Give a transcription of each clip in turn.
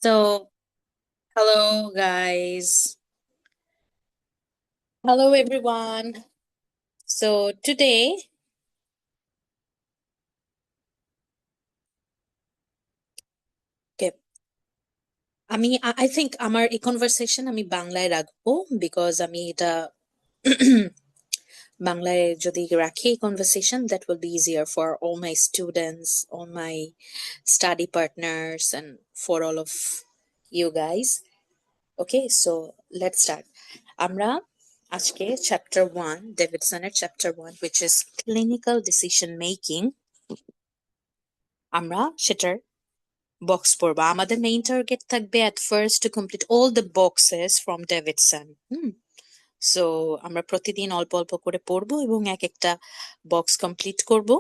So, hello guys. Hello everyone. So, today, okay, I think আমার এই conversation আমি বাংলায় রাখবো বিকজ আমি এটা বাংলায় যদি রাখি এই conversation that will be easier for all my students, all my study partners and for all of you guys. Okay, so let's start. আমরা আজকে chapter 1 ডেভিডসনের chapter 1 which is clinical decision making আমরা সেটার বক্স পড়বো আমাদের main target থাকবে at first to complete all the boxes from Davidson so আমরা প্রতিদিন অল্প অল্প করে পড়বো এবং এক একটা বক্স কমপ্লিট করব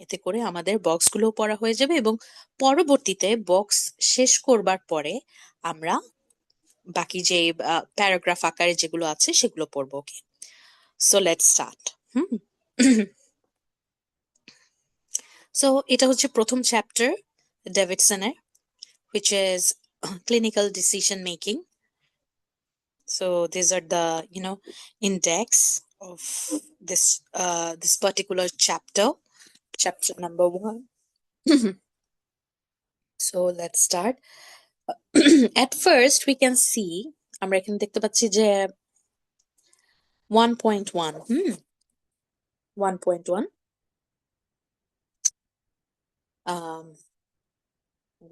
এতে করে আমাদের বক্সগুলো পড়া হয়ে যাবে এবং পরবর্তীতে বক্স শেষ করবার পরে আমরা বাকি যে প্যারাগ্রাফ আকারে যেগুলো আছে সেগুলো পড়বো okay so let's start so এটা হচ্ছে প্রথম chapter ডেভিডসনের which is clinical decision making. So these are the index of this particular chapter number 1. So let's start. At first we can see আমরা এখানে দেখতে পাচ্ছি যে 1.1 1.1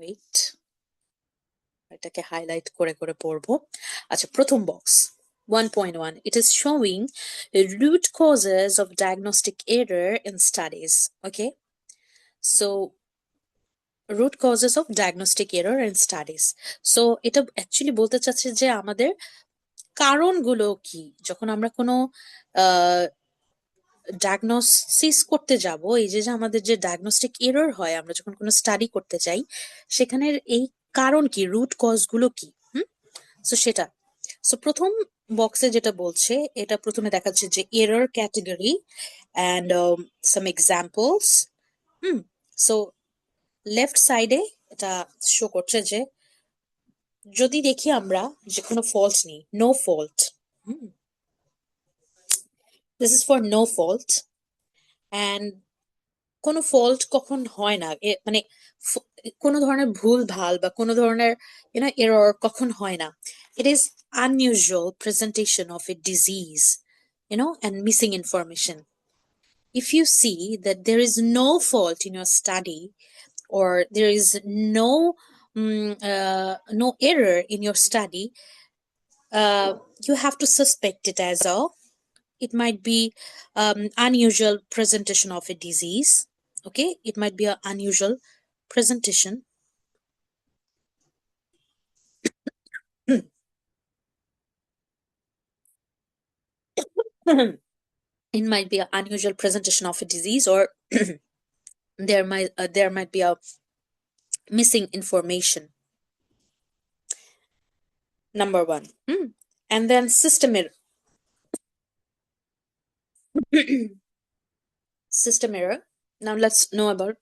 wait এটাকে হাইলাইট করে করে পড়বো আচ্ছা প্রথম box 1.1 it is showing root causes of diagnostic error in studies. Okay, so root causes of diagnostic error in studies. So এটা অ্যাকচুয়ালি বলতে চাচ্ছে যে আমাদের কারণগুলো কি যখন আমরা কোনো ডায়াগনোসিস করতে যাব এই যে আমাদের যে ডায়াগনস্টিক এরর হয় আমরা যখন কোনো স্টাডি করতে যাই সেখানের এই কারণ কি রুট কজ গুলো কি সো সেটা সো প্রথম বক্সে যেটা বলছে এটা প্রথমে দেখাচ্ছে যে error category and some examples so left সাইডে এটা শো করছে যে যদি দেখি আমরা যে কোনো ফল্ট নেই no fault this is for no fault and কোনো ফল্ট কখন হয় না মানে কোনো ধরনের ভুল ভাল বা কোনো ধরনের এরর কখন হয় না it is unusual presentation of a disease and missing information. If you see that there is no fault in your study or there is no error in your study, you have to suspect it as a it might be unusual presentation of a disease. Okay, it might be an unusual presentation. It might be an unusual presentation of a disease, or there might be a missing information. Number 1. And then system error. System error. Now let's know about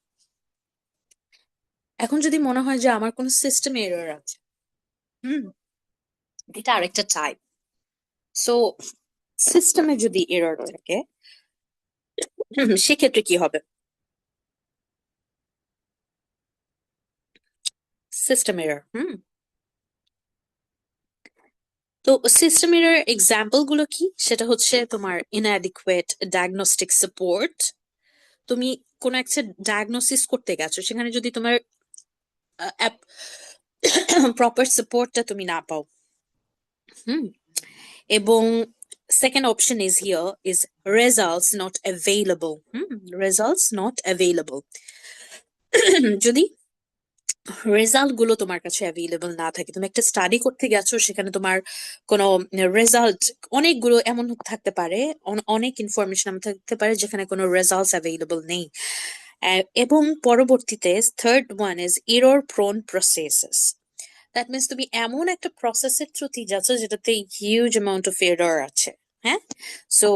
এখন যদি মনে হয় যে আমার কোনো system error আছে এটা আরেকটা টাইপ সো সিস্টেমে যদি এরর থাকে সেক্ষেত্রে কি হবে সিস্টেম এরর তো সিস্টেম এরর এক্সাম্পল গুলো কি সেটা হচ্ছে তোমার ইনঅ্যাডিকুয়েট ডায়াগনস্টিক সাপোর্ট তুমি কোন একটা ডায়াগনোসিস করতে গেছো সেখানে যদি তোমার প্রপার সাপোর্টটা তুমি না পাও এবং second option is here is results not available. Results not available. যদি রেজাল্ট গুলো তোমার কাছে অ্যাভেলেবল না থাকে তুমি একটা স্টাডি করতে গেছো সেখানে তোমার কোনো রেজাল্ট অনেকগুলো এমন থাকতে পারে অনেক ইনফরমেশন এমন থাকতে পারে যেখানে কোনো রেজাল্টস অ্যাভেলেবল নেই এবং পরবর্তীতে third one is error prone processes that means তুমি এমন একটা প্রসেসের থ্রু দিয়ে যাচ্ছ যেটাতে হিউজ অ্যামাউন্ট অফ এরর আছে হ্যাঁ so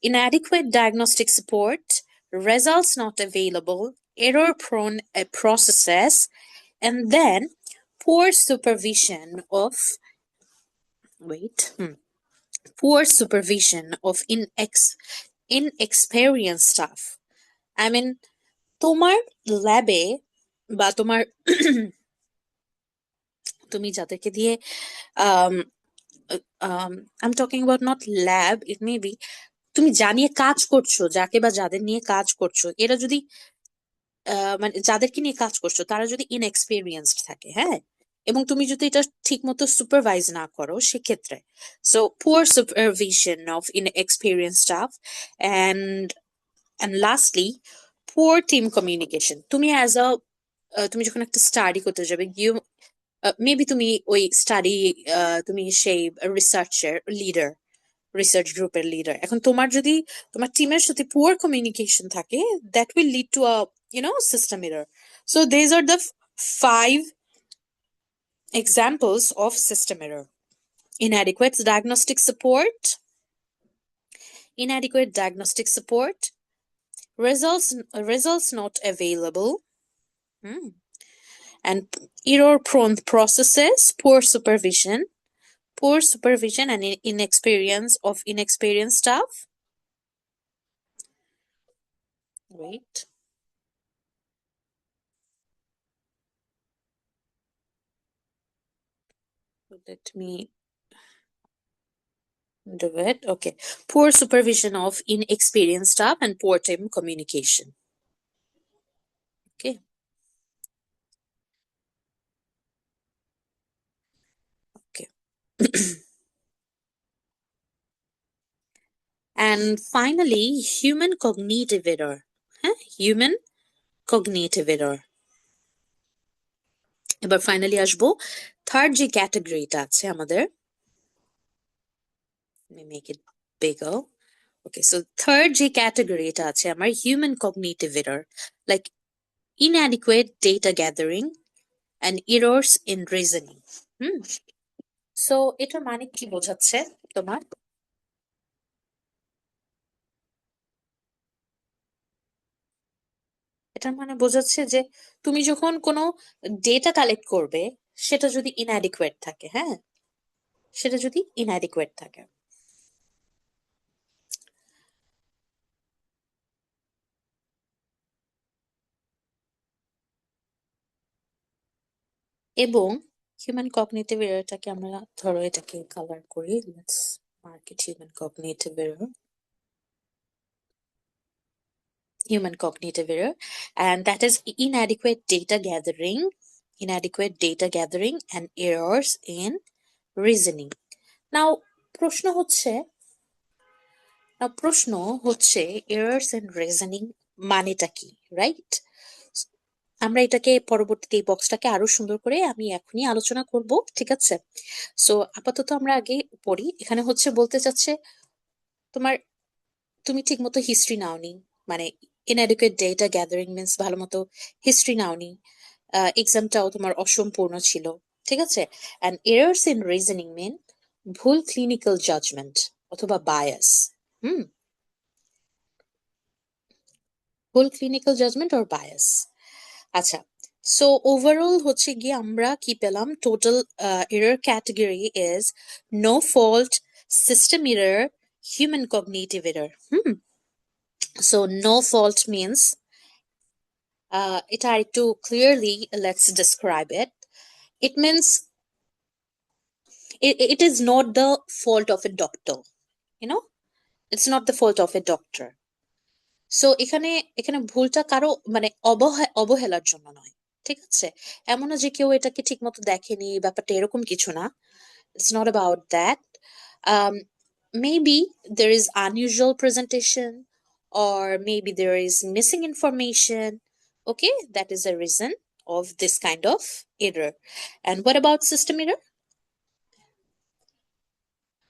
inadequate diagnostic support, results not available, error prone processes, and then poor supervision of wait poor supervision of inexperienced staff. I mean, তোমার ল্যাবে বা তোমার তুমি যাদেরকে দিয়ে um, I'm talking about not lab, it may be তুমি জানিয়ে কাজ করছো, যাকে বা যাদের নিয়ে কাজ করছো, এরা যদি মানে যাদেরকে নিয়ে কাজ করছো তারা যদি ইনএক্সপিরিয়েন্সড থাকে, হ্যাঁ, এবং তুমি যদি এটা ঠিক মতো সুপারভাইজ না করো সেক্ষেত্রে, so poor supervision of inexperience staff, and lastly poor team communication. তুমি অ্যাজ আ তুমি যখন একটা স্টাডি করতে যাবে, মেবি তুমি ওই স্টাডি, তুমি সেই রিসার্চের লিডার, রিসার্চ গ্রুপের লিডার, এখন তোমার যদি তোমার টিমের সাথে পুয়ার কমিউনিকেশন থাকে, that will lead to a system error. So these are the five examples of system error: inadequate diagnostic support, results not available, and error prone processes, poor supervision and inexperience of inexperienced staff. Wait. Let me do it. Okay. Poor supervision of inexperienced staff and poor team communication. Okay. Okay. And finally, human cognitive error. Human cognitive error. এবার finally আসবো third যে ক্যাটাগরিটা আছে আমাদের, make it bigger. Okay, so third যে ক্যাটাগরিটা আছে আমার, human cognitive error, like inadequate data gathering and errors in reasoning. So এটার মানে কি বোঝাচ্ছে তোমার? এটার মানে বোঝাচ্ছে যে তুমি যখন কোনো ডেটা কালেক্ট করবে, সেটা যদি ইনঅ্যাডিকুয়েট থাকে, হ্যাঁ, সেটা যদি ইনঅ্যাডিকুয়েট থাকে, এবং হিউম্যান কগনিটিভ এররটাকে আমরা ধরো এটাকে কালার করি, let's mark it human cognitive error, and that is inadequate data gathering and errors in reasoning. Now প্রশ্ন হচ্ছে errors in reasoning মানেটা কি, রাইট? আমরা এটাকে পরবর্তীতে এই বক্সটাকে আরো সুন্দর করে আমি এখনই আলোচনা করব, ঠিক আছে? সো আপাতত আমরা আগে পড়ি। এখানে হচ্ছে বলতে চাচ্ছে তুমি ঠিক মতো হিস্ট্রি নাওনি, মানে inadequate data gathering means ভালো মতো হিস্ট্রি নাওনি, এক্সামটাও তোমার অসম্পূর্ণ ছিল, ঠিক আছে? and errors in reasoning mean ভুল ক্লিনিক্যাল জাজমেন্ট অথবা বায়াস, ভুল ক্লিনিক্যাল জাজমেন্ট অর বায়াস। আচ্ছা, সো ওভারঅল হচ্ছে গিয়ে আমরা কি পেলাম? Total error category is no fault, system error, human cognitive error. So no fault means, এটা একটু clearly let's describe it. It means it is not the fault of a doctor, you know, it's not the fault of a doctor. So এখানে এখানে ভুলটা কারো মানে অবহেলার জন্য নয়, ঠিক আছে? এমন না যে কেউ এটাকে ঠিক মতো দেখেনি, ব্যাপারটা এরকম কিছু না। It's not about that. Um, maybe there is unusual presentation, or maybe there is missing information. Okay, that is a reason of this kind of error. And what about system error?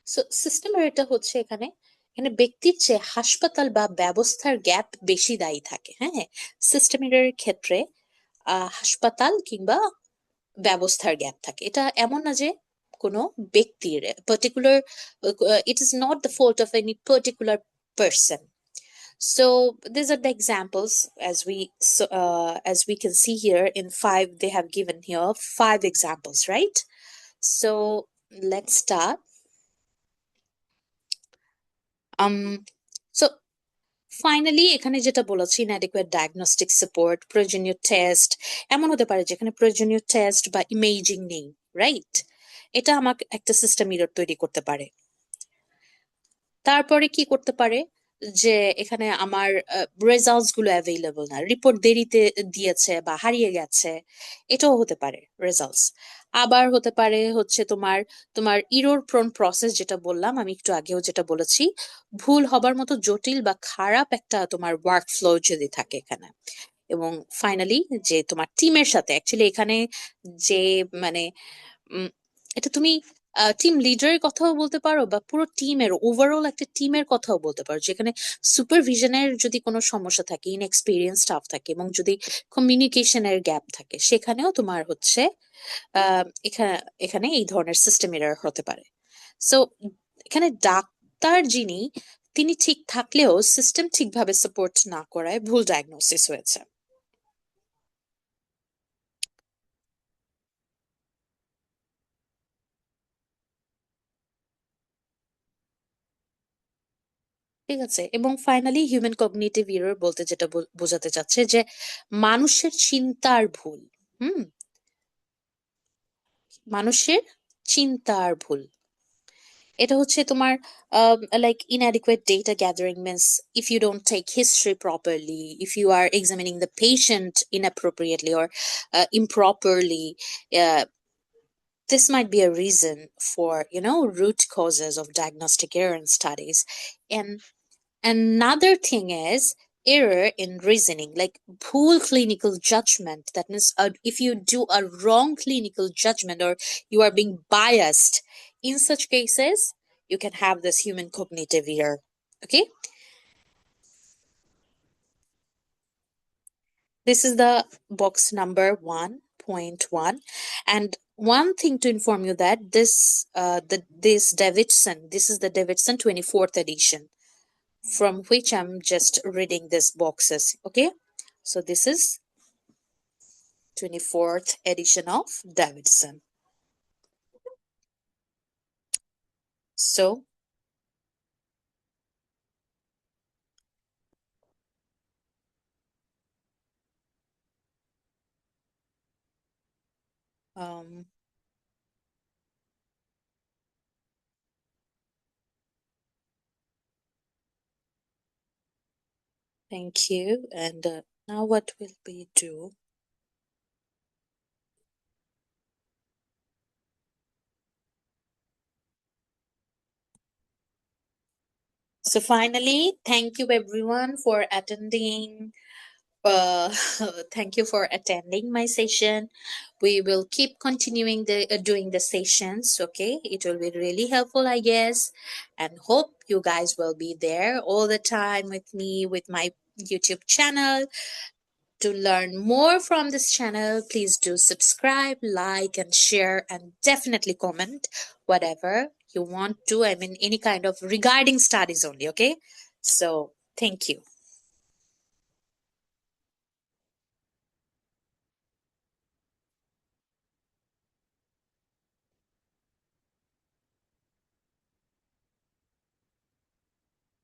So system errorটা হচ্ছে এখানে এখানে ব্যক্তির চেয়ে হাসপাতাল বা ব্যবস্থার gap বেশি দায়ী থাকে, হ্যাঁ, সিস্টেম এররের ক্ষেত্রে হাসপাতাল কিংবা ব্যবস্থার গ্যাপ থাকে। এটা এমন না যে কোনো ব্যক্তির particular, it is not the fault of any particular person. So these are the examples as we can see here in five. They have given here five examples, right? So let's start. Um, so finally এখানে যেটা বলেছি inadequate diagnostic support, প্রয়োজনীয় test এমন হতে পারে যেখানে প্রয়োজনীয় test বা ইমেজিং নেই, রাইট? এটা আমাকে একটা সিস্টেম এরর তৈরি করতে পারে। তারপরে কি করতে পারে যে এখানে আমার রেজাল্টস গুলো অ্যাভেলেবল না, রিপোর্ট দেরিতে দিয়েছে বা হারিয়ে গেছে, এটাও হতে পারে রেজাল্টস। আবার হতে পারে হচ্ছে তোমার তোমার ইরর প্রোন প্রসেস, যেটা বললাম আমি একটু আগেও যেটা বলেছি, ভুল হবার মতো জটিল বা খারাপ একটা তোমার ওয়ার্ক ফ্লো যদি থাকে এখানে। এবং ফাইনালি যে তোমার টিমের সাথে অ্যাকচুয়ালি এখানে যে মানে উম, এটা তুমি টিম লিডারের কথাও বলতে পারো বা পুরো টিমের ওভারঅল একটা টিমের কথাও বলতে পারো, যেখানে সুপারভিশনের যদি কোনো সমস্যা থাকে, ইনএক্সপিরিয়েন্স স্টাফ থাকে এবং যদি কমিউনিকেশনের গ্যাপ থাকে, সেখানেও তোমার হচ্ছে এখানে এখানে এই ধরনের সিস্টেম এরর হতে পারে। সো এখানে ডাক্তার যিনি, তিনি ঠিক থাকলেও সিস্টেম ঠিকভাবে সাপোর্ট না করায় ভুল ডায়াগনোসিস হয়েছে। ঠিক আছে, এবং ফাইনালি হিউম্যান কগনিটিভ এরর বলতে যেটা বোঝাতে চাচ্ছে যে মানুষের চিন্তার ভুল। হুম, মানুষের চিন্তার ভুল। এটা হচ্ছে তোমার like inadequate data gathering means if you don't take history properly, if you are examining the patient inappropriately or improperly, uh, this might be a reason for root causes of diagnostic error in studies. And another thing is error in reasoning, like poor clinical judgment. That means if you do a wrong clinical judgment or you are being biased, in such cases, you can have this human cognitive error. Okay, this is the box number 1.1. And one thing to inform you that this is the Davidson 24th edition, from which I'm just reading these boxes. Okay, so this is 24th edition of Davidson. So, um, thank you. And now what will we do? So finally, thank you everyone for attending. Uh, thank you for attending my session. We will keep continuing the doing the sessions. Okay, it will be really helpful, I guess, and hope you guys will be there all the time with me with my YouTube channel. To learn more from this channel, please do subscribe, like, and share, and definitely comment whatever you want to. I mean, any kind of regarding studies only. Okay, so thank you.